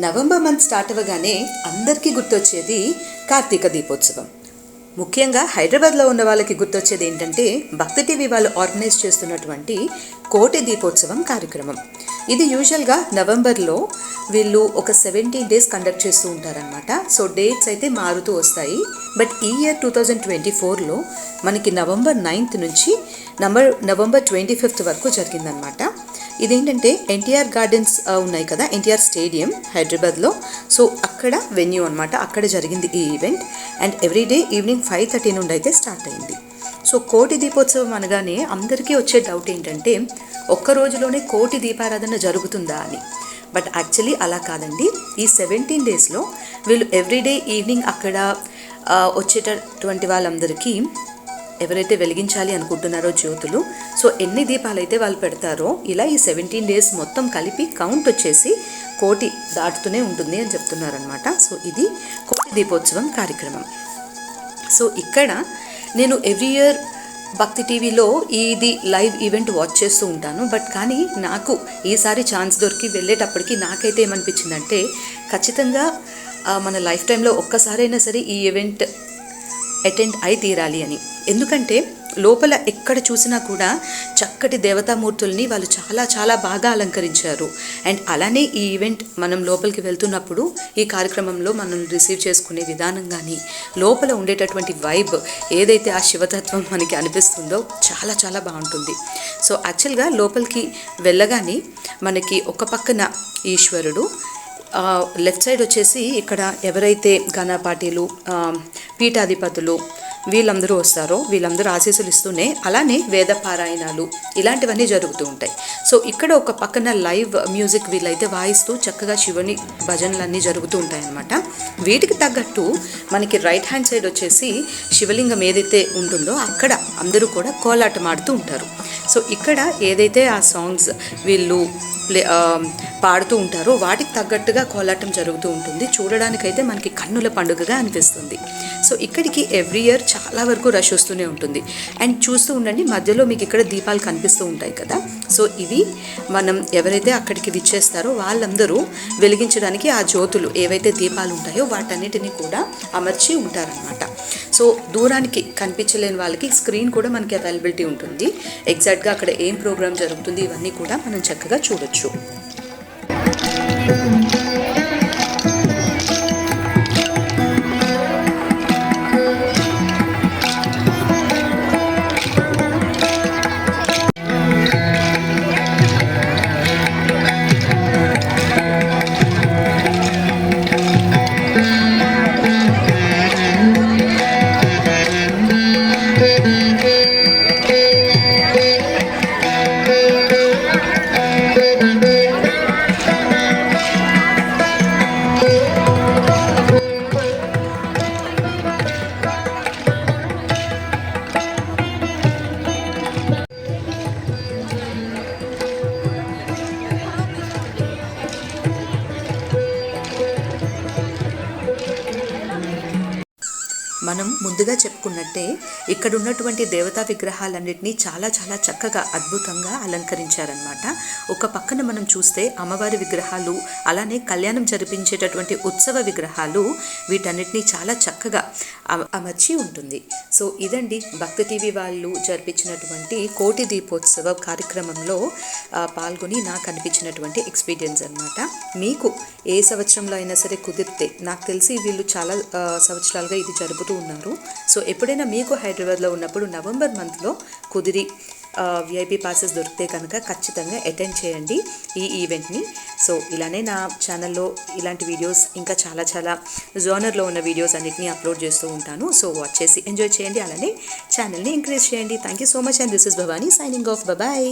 November month start అవ్వగానే అందరికీ గుర్తొచ్చేది కార్తీక దీపోత్సవం. ముఖ్యంగా హైదరాబాద్లో ఉన్న వాళ్ళకి గుర్తొచ్చేది ఏంటంటే భక్తి టీవీ వాళ్ళు ఆర్గనైజ్ చేస్తున్నటువంటి కోటి దీపోత్సవం కార్యక్రమం. ఇది యూజువల్గా నవంబర్లో వీళ్ళు ఒక 17 days కండక్ట్ చేస్తూ ఉంటారనమాట. సో డేట్స్ అయితే మారుతూ వస్తాయి. బట్ ఈ ఇయర్ 2024లో మనకి నవంబర్ 9th నుంచి నవంబర్ 25th వరకు జరిగిందనమాట. ఇదేంటంటే ఎన్టీఆర్ గార్డెన్స్ ఉన్నాయి కదా, ఎన్టీఆర్ స్టేడియం హైదరాబాద్లో. సో అక్కడ వెన్యూ అనమాట, అక్కడ జరిగింది ఈ ఈవెంట్. అండ్ ఎవ్రీడే ఈవినింగ్ 5:30 నుండి అయితే స్టార్ట్ అయింది. సో కోటి దీపోత్సవం అనగానే అందరికీ వచ్చే డౌట్ ఏంటంటే ఒక్క రోజులోనే కోటి దీపారాధన జరుగుతుందా అని. బట్ యాక్చువల్లీ అలా కాదండి. ఈ 17 daysలో వీళ్ళు ఎవ్రీడే ఈవినింగ్ అక్కడ వచ్చేటటువంటి వాళ్ళందరికీ ఎవరైతే వెలిగించాలి అనుకుంటున్నారో జ్యోతులు, సో ఎన్ని దీపాలు అయితే వాళ్ళు పెడతారో ఇలా ఈ 17 days మొత్తం కలిపి కౌంట్ వచ్చేసి కోటి దాటుతూనే ఉంటుంది అని చెప్తున్నారనమాట. సో ఇది కోటి దీపోత్సవం కార్యక్రమం. సో ఇక్కడ నేను ఎవ్రీ ఇయర్ భక్తి టీవీలో ఇది లైవ్ ఈవెంట్ వాచ్ చేస్తూ ఉంటాను. బట్ కానీ నాకు ఈసారి ఛాన్స్ దొరికి వెళ్ళేటప్పటికి నాకైతే ఏమనిపించిందంటే ఖచ్చితంగా మన లైఫ్ టైంలో ఒక్కసారైనా సరే ఈ ఈవెంట్ అటెండ్ అయి తీరాలి అని. ఎందుకంటే లోపల ఎక్కడ చూసినా కూడా చక్కటి దేవతామూర్తుల్ని వాళ్ళు చాలా చాలా బాగా అలంకరించారు. అండ్ అలానే ఈ ఈవెంట్ మనం లోపలికి వెళ్తున్నప్పుడు ఈ కార్యక్రమంలో మనం రిసీవ్ చేసుకునే విధానం కానీ లోపల ఉండేటటువంటి వైబ్ ఏదైతే ఆ శివతత్వం మనకి అనిపిస్తుందో చాలా చాలా బాగుంటుంది. సో యాక్చువల్గా లోపలికి వెళ్ళగానే మనకి ఒక పక్కన ఈశ్వరుడు, లెఫ్ట్ సైడ్ వచ్చేసి ఇక్కడ ఎవరైతే గణపాటీలు పీఠాధిపతులు వీళ్ళందరూ వస్తారో వీళ్ళందరూ ఆశీస్సులు ఇస్తూనే అలానే వేద పారాయణాలు ఇలాంటివన్నీ జరుగుతూ ఉంటాయి. సో ఇక్కడ ఒక పక్కన లైవ్ మ్యూజిక్ వీళ్ళైతే వాయిస్తూ చక్కగా శివుని భజనలన్నీ జరుగుతూ ఉంటాయన్నమాట. వీటికి తగ్గట్టు మనకి రైట్ హ్యాండ్ సైడ్ వచ్చేసి శివలింగం ఏదైతే ఉంటుందో అక్కడ అందరూ కూడా కోలాటం ఆడుతూ ఉంటారు. సో ఇక్కడ ఏదైతే ఆ సాంగ్స్ వీళ్ళు పాడుతూ ఉంటారో వాటికి తగ్గట్టుగా కోలాటం జరుగుతూ ఉంటుంది. చూడడానికైతే మనకి కన్నుల పండుగగా అనిపిస్తుంది. సో ఇక్కడికి ఎవ్రీ ఇయర్ చాలా వరకు రష్ వస్తూనే ఉంటుంది. అండ్ చూస్తూ ఉండండి, మధ్యలో మీకు ఇక్కడ దీపాలు కనిపిస్తూ ఉంటాయి కదా. సో ఇవి మనం ఎవరైతే అక్కడికి విచ్చేస్తారో వాళ్ళందరూ వెలిగించడానికి ఆ జ్యోతులు ఏవైతే దీపాలు ఉంటాయో వాటన్నిటిని కూడా అమర్చి ఉంటారనమాట. సో దూరానికి కనిపించలేని వాళ్ళకి స్క్రీన్ కూడా మనకి అవైలబిలిటీ ఉంటుంది. ఎగ్జాక్ట్గా అక్కడ ఏం ప్రోగ్రామ్ జరుగుతుంది ఇవన్నీ కూడా మనం చక్కగా చూడొచ్చు. మనం ముందుగా చెప్పుకున్నట్టే ఇక్కడ ఉన్నటువంటి దేవతా విగ్రహాలన్నింటినీ చాలా చాలా చక్కగా అద్భుతంగా అలంకరించారనమాట. ఒక పక్కన మనం చూస్తే అమ్మవారి విగ్రహాలు, అలానే కళ్యాణం జరిపించేటటువంటి ఉత్సవ విగ్రహాలు, వీటన్నిటినీ చాలా చక్కగా అమర్చి ఉంటుంది. సో ఇదండి భక్తి టీవీ వాళ్ళు జరిపించినటువంటి కోటి దీపోత్సవ కార్యక్రమంలో పాల్గొని నాకు అనిపించినటువంటి ఎక్స్పీరియన్స్ అనమాట. మీకు ఏ సంవత్సరంలో అయినా సరే కుదిరితే, నాకు తెలిసి వీళ్ళు చాలా సంవత్సరాలుగా ఇది జరుపుతూ ఉన్నారు. సో ఎప్పుడైనా మీకు హైదరాబాద్లో ఉన్నప్పుడు నవంబర్ మంత్లో కుదిరి విఐపి పాసెస్ దొరికితే కనుక ఖచ్చితంగా అటెండ్ చేయండి ఈ ఈవెంట్ని. సో ఇలానే నా ఛానల్లో ఇలాంటి వీడియోస్ ఇంకా చాలా చాలా జోనర్లో ఉన్న వీడియోస్ అన్నిటిని అప్లోడ్ చేస్తూ ఉంటాను. సో వాచ్ చేసి ఎంజాయ్ చేయండి, అలానే ఛానల్ని ఎంకరేజ్ చేయండి. Thank you so much. And this is Bhavani signing off. Bye.